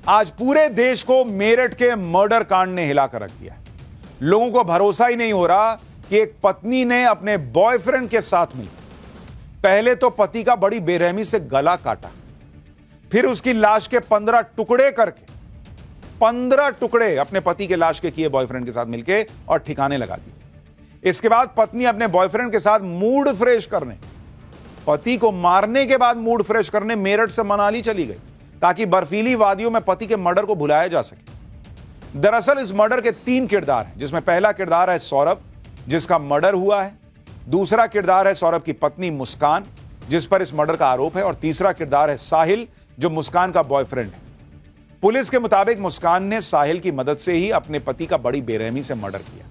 आज पूरे देश को मेरठ के मर्डर कांड ने हिलाकर रख दिया। लोगों को भरोसा ही नहीं हो रहा कि एक पत्नी ने अपने बॉयफ्रेंड के साथ मिलकर पहले तो पति का बड़ी बेरहमी से गला काटा, फिर उसकी लाश के 15 टुकड़े करके 15 टुकड़े अपने पति के लाश के किए बॉयफ्रेंड के साथ मिलकर और ठिकाने लगा दिए। इसके बाद पत्नी अपने बॉयफ्रेंड के साथ मूड फ्रेश करने, पति को मारने के बाद मूड फ्रेश करने मेरठ से मनाली चली गई ताकि बर्फीली वादियों में पति के मर्डर को भुलाया जा सके। दरअसल इस मर्डर के 3 किरदार हैं, जिसमें पहला किरदार है सौरभ, जिसका मर्डर हुआ है। दूसरा किरदार है सौरभ की पत्नी मुस्कान, जिस पर इस मर्डर का आरोप है। और तीसरा किरदार है साहिल, जो मुस्कान का बॉयफ्रेंड है। पुलिस के मुताबिक मुस्कान ने साहिल की मदद से ही अपने पति का बड़ी बेरहमी से मर्डर किया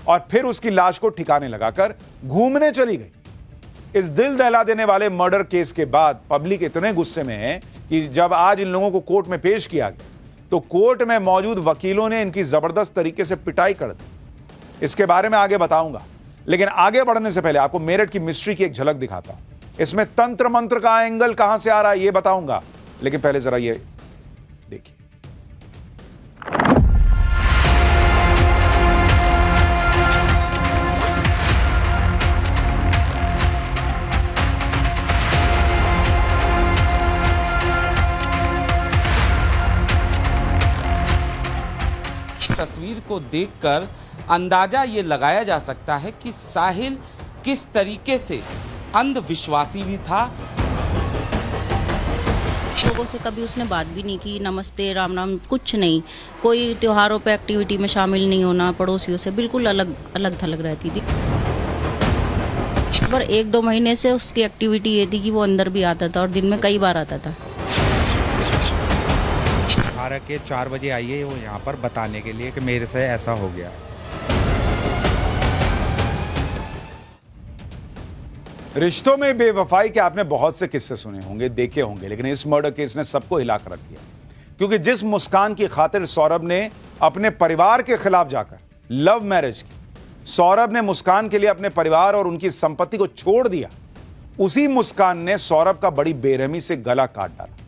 और फिर उसकी लाश को ठिकाने लगाकर घूमने चली गई। इस दिल दहला देने वाले मर्डर केस के बाद पब्लिक इतने गुस्से में है कि जब आज इन लोगों को कोर्ट में पेश किया गया तो कोर्ट में मौजूद वकीलों ने इनकी जबरदस्त तरीके से पिटाई कर दी। इसके बारे में आगे बताऊंगा, लेकिन आगे बढ़ने से पहले आपको मेरठ की मिस्ट्री की एक झलक दिखाता हूं। इसमें तंत्र मंत्र का एंगल कहां से आ रहा है यह बताऊंगा, लेकिन पहले जरा ये देखिए। तस्वीर को देखकर अंदाजा ये लगाया जा सकता है कि साहिल किस तरीके से अंधविश्वासी भी था। लोगों से कभी उसने बात भी नहीं की, नमस्ते राम नाम कुछ नहीं, कोई त्योहारों पे एक्टिविटी में शामिल नहीं होना, पड़ोसियों से बिल्कुल अलग थलग रहती थी। पर 1-2 महीने से उसकी एक्टिविटी ये थी कि वो अंदर भी आता था और दिन में कई बार आता था। के 4 बजे आई है वो यहाँ पर बताने के लिए कि मेरे से ऐसा हो गया। रिश्तों में बेवफाई के आपने बहुत से किस्से सुने होंगे, देखे होंगे, लेकिन इस मर्डर केस ने सबको हिलाकर रख दिया। क्योंकि जिस मुस्कान की खातिर सौरभ ने अपने परिवार के खिलाफ जाकर लव मैरिज की, सौरभ ने मुस्कान के लिए अपने परिवार और उनकी संपत्ति को छोड़ दिया, उसी मुस्कान ने सौरभ का बड़ी बेरहमी से गला काट डाला।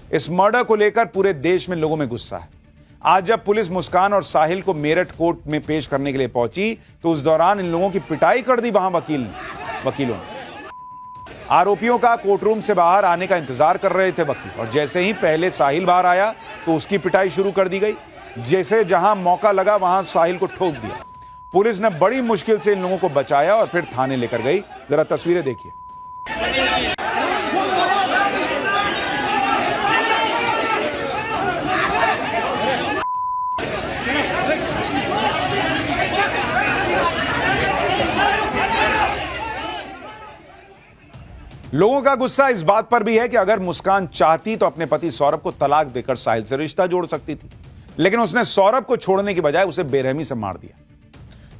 इस मर्डर को लेकर पूरे देश में लोगों में गुस्सा है। आज जब पुलिस मुस्कान और साहिल को मेरठ कोर्ट में पेश करने के लिए पहुंची तो उस दौरान इन लोगों की पिटाई कर दी वहां वकीलों ने। आरोपियों का कोर्टरूम से बाहर आने का इंतजार कर रहे थे वकील, और जैसे ही पहले साहिल बाहर आया तो उसकी पिटाई शुरू कर दी गई। जैसे जहां मौका लगा वहां साहिल को ठोक दिया। पुलिस ने बड़ी मुश्किल से इन लोगों को बचाया और फिर थाने लेकर गई। जरा तस्वीरें देखिए। लोगों का गुस्सा इस बात पर भी है कि अगर मुस्कान चाहती तो अपने पति सौरभ को तलाक देकर साहिल से रिश्ता जोड़ सकती थी, लेकिन उसने सौरभ को छोड़ने की बजाय उसे बेरहमी से मार दिया।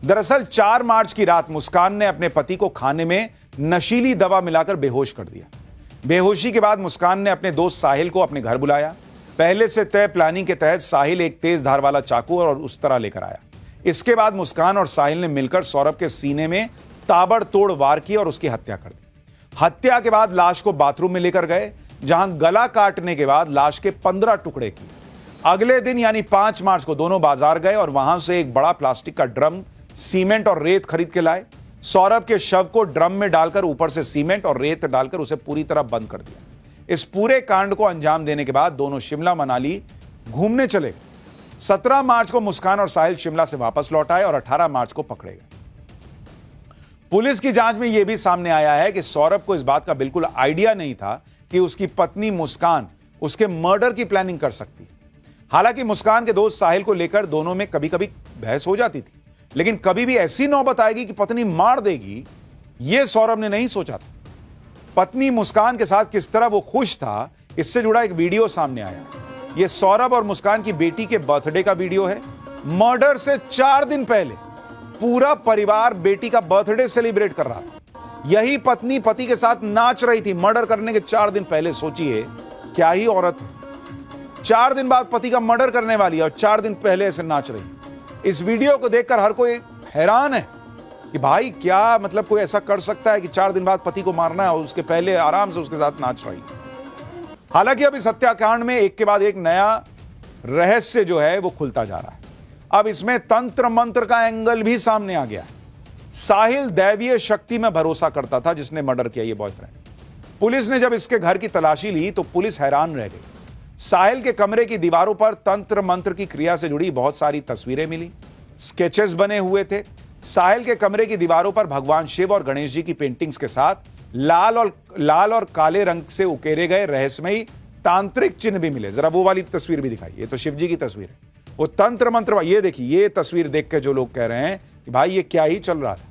दरअसल 4 मार्च की रात मुस्कान ने अपने पति को खाने में नशीली दवा मिलाकर बेहोश कर दिया। बेहोशी के बाद मुस्कान ने अपने दोस्त साहिल को अपने घर बुलाया। पहले से तय प्लानिंग के तहत साहिल एक तेज धार वाला चाकू और उस तरह लेकर आया। इसके बाद मुस्कान और साहिल ने मिलकर सौरभ के सीने में ताबड़तोड़ वार किया और उसकी हत्या कर दी। हत्या के बाद लाश को बाथरूम में लेकर गए, जहां गला काटने के बाद लाश के 15 टुकड़े किए। अगले दिन यानी 5 मार्च को दोनों बाजार गए और वहां से एक बड़ा प्लास्टिक का ड्रम, सीमेंट और रेत खरीद के लाए। सौरभ के शव को ड्रम में डालकर ऊपर से सीमेंट और रेत डालकर उसे पूरी तरह बंद कर दिया। इस पूरे कांड को अंजाम देने के बाद दोनों शिमला मनाली घूमने चले गए। 17 मार्च को मुस्कान और साहिल शिमला से वापस लौट आए और 18 मार्च को पकड़े गए। पुलिस की जांच में यह भी सामने आया है कि सौरभ को इस बात का बिल्कुल आइडिया नहीं था कि उसकी पत्नी मुस्कान उसके मर्डर की प्लानिंग कर सकती। हालांकि मुस्कान के दोस्त साहिल को लेकर दोनों में कभी कभी बहस हो जाती थी, लेकिन कभी भी ऐसी नौबत आएगी कि पत्नी मार देगी, यह सौरभ ने नहीं सोचा था। पत्नी मुस्कान के साथ किस तरह वो खुश था, इससे जुड़ा एक वीडियो सामने आया। यह सौरभ और मुस्कान की बेटी के बर्थडे का वीडियो है। मर्डर से 4 दिन पहले पूरा परिवार बेटी का बर्थडे सेलिब्रेट कर रहा था। यही पत्नी पति के साथ नाच रही थी मर्डर करने के 4 दिन पहले। सोचिए क्या ही औरत है, 4 दिन बाद पति का मर्डर करने वाली है और 4 दिन पहले ऐसे नाच रही। इस वीडियो को देखकर हर कोई हैरान है कि भाई क्या मतलब कोई ऐसा कर सकता है कि 4 दिन बाद पति को मारना है और उसके पहले आराम से उसके साथ नाच रही। हालांकि अब इस हत्याकांड में एक के बाद एक नया रहस्य जो है वो खुलता जा रहा है। अब इसमें तंत्र मंत्र का एंगल भी सामने आ गया है। साहिल दैवीय शक्ति में भरोसा करता था जिसने मर्डर किया ये बॉयफ्रेंड। पुलिस ने जब इसके घर की तलाशी ली तो पुलिस हैरान रह गई। साहिल के कमरे की दीवारों पर तंत्र मंत्र की क्रिया से जुड़ी बहुत सारी तस्वीरें मिली, स्केचेस बने हुए थे। साहिल के कमरे की दीवारों पर भगवान शिव और गणेश जी की पेंटिंग्स के साथ लाल और काले रंग से उकेरे गए रहस्यमयी तांत्रिक चिन्ह भी मिले। जरा वो वाली तस्वीर भी दिखाई, ये तो शिव जी की तस्वीर है, वो तंत्र मंत्र। ये देखिए, ये तस्वीर देख के जो लोग कह रहे हैं कि भाई ये क्या ही चल रहा है।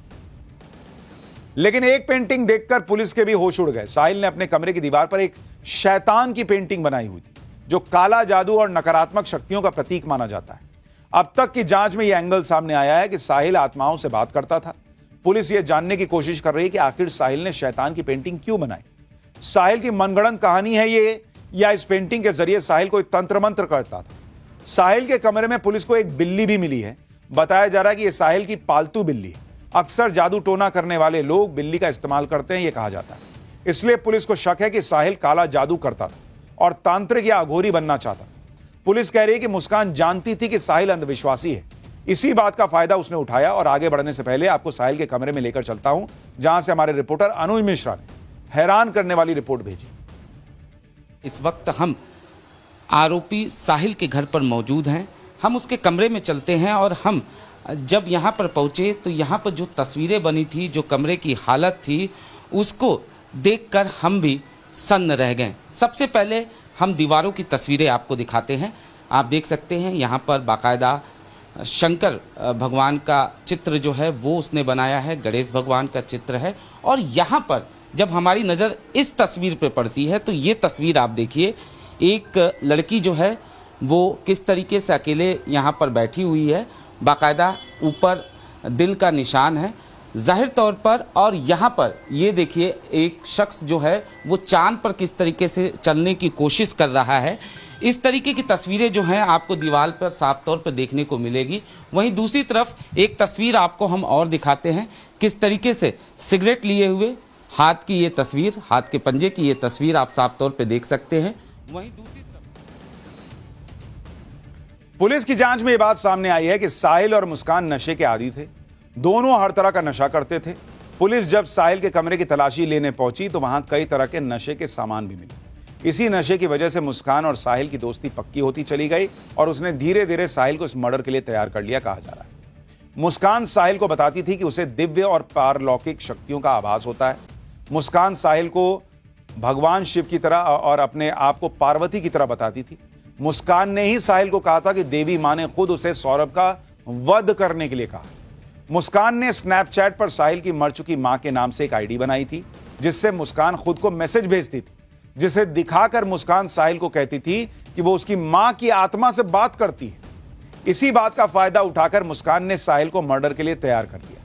लेकिन एक पेंटिंग देखकर पुलिस के भी होश उड़ गए। साहिल ने अपने कमरे की दीवार पर एक शैतान की पेंटिंग बनाई हुई थी जो काला जादू और नकारात्मक शक्तियों का प्रतीक माना जाता है। अब तक की जांच में यह एंगल सामने आया है कि साहिल आत्माओं से बात करता था। पुलिस यह जानने की कोशिश कर रही है कि आखिर साहिल ने शैतान की पेंटिंग क्यों बनाई। साहिल की मनगढ़ंत कहानी है ये, या इस पेंटिंग के जरिए साहिल कोई तंत्र मंत्र करता था। साहिल के कमरे में पुलिस को एक बिल्ली भी मिली है। बताया जा रहा है कि यह साहिल की पालतू बिल्ली है। अक्सर जादू टोना करने वाले लोग बिल्ली का इस्तेमाल करते हैं, यह कहा जाता है। इसलिए पुलिस को शक है कि साहिल काला जादू करता था और तांत्रिक या अघोरी बनना चाहता। पुलिस कह रही है कि मुस्कान जानती थी कि साहिल अंधविश्वासी है। इसी बात का फायदा उसने उठाया। और आगे बढ़ने से पहले आपको साहिल के कमरे में लेकर चलता हूं, जहां से हमारे रिपोर्टर अनुज मिश्रा ने हैरान करने वाली रिपोर्ट भेजी। इस वक्त हम आरोपी साहिल के घर पर मौजूद हैं। हम उसके कमरे में चलते हैं और हम जब यहाँ पर पहुँचे तो यहाँ पर जो तस्वीरें बनी थी, जो कमरे की हालत थी, उसको देखकर हम भी सन्न रह गए। सबसे पहले हम दीवारों की तस्वीरें आपको दिखाते हैं। आप देख सकते हैं यहाँ पर बाकायदा शंकर भगवान का चित्र जो है वो उसने बनाया है, गणेश भगवान का चित्र है। और यहाँ पर जब हमारी नज़र इस तस्वीर पे पड़ती है तो ये तस्वीर आप देखिए, एक लड़की जो है वो किस तरीके से अकेले यहाँ पर बैठी हुई है। बाकायदा ऊपर दिल का निशान है जाहिर तौर पर। और यहाँ पर ये देखिए, एक शख्स जो है वो चांद पर किस तरीके से चलने की कोशिश कर रहा है। इस तरीके की तस्वीरें जो हैं आपको दीवार पर साफ तौर पर देखने को मिलेगी। वहीं दूसरी तरफ एक तस्वीर आपको हम और दिखाते हैं, किस तरीके से सिगरेट लिए हुए हाथ की ये तस्वीर, हाथ के पंजे की ये तस्वीर आप साफ तौर पर देख सकते हैं। वहीं दूसरी तरफ पुलिस की जांच में यह बात सामने आई है कि साहिल और मुस्कान नशे के आदी थे। दोनों हर तरह का नशा करते थे। पुलिस जब साहिल के कमरे की तलाशी लेने पहुंची तो वहां कई तरह के नशे के सामान भी मिले। इसी नशे की वजह से मुस्कान और साहिल की दोस्ती पक्की होती चली गई और उसने धीरे धीरे साहिल को इस मर्डर के लिए तैयार कर लिया, कहा जा रहा है। मुस्कान साहिल को बताती थी कि उसे दिव्य और पारलौकिक शक्तियों का आभास होता है। मुस्कान साहिल को भगवान शिव की तरह और अपने आप को पार्वती की तरह बताती थी। मुस्कान ने ही साहिल को कहा था कि देवी मां ने खुद उसे सौरभ का वध करने के लिए कहा। मुस्कान ने स्नैपचैट पर साहिल की मर चुकी मां के नाम से एक आईडी बनाई थी, जिससे मुस्कान खुद को मैसेज भेजती थी, जिसे दिखाकर मुस्कान साहिल को कहती थी कि वो उसकी मां की आत्मा से बात करती है। इसी बात का फायदा उठाकर मुस्कान ने साहिल को मर्डर के लिए तैयार कर लिया।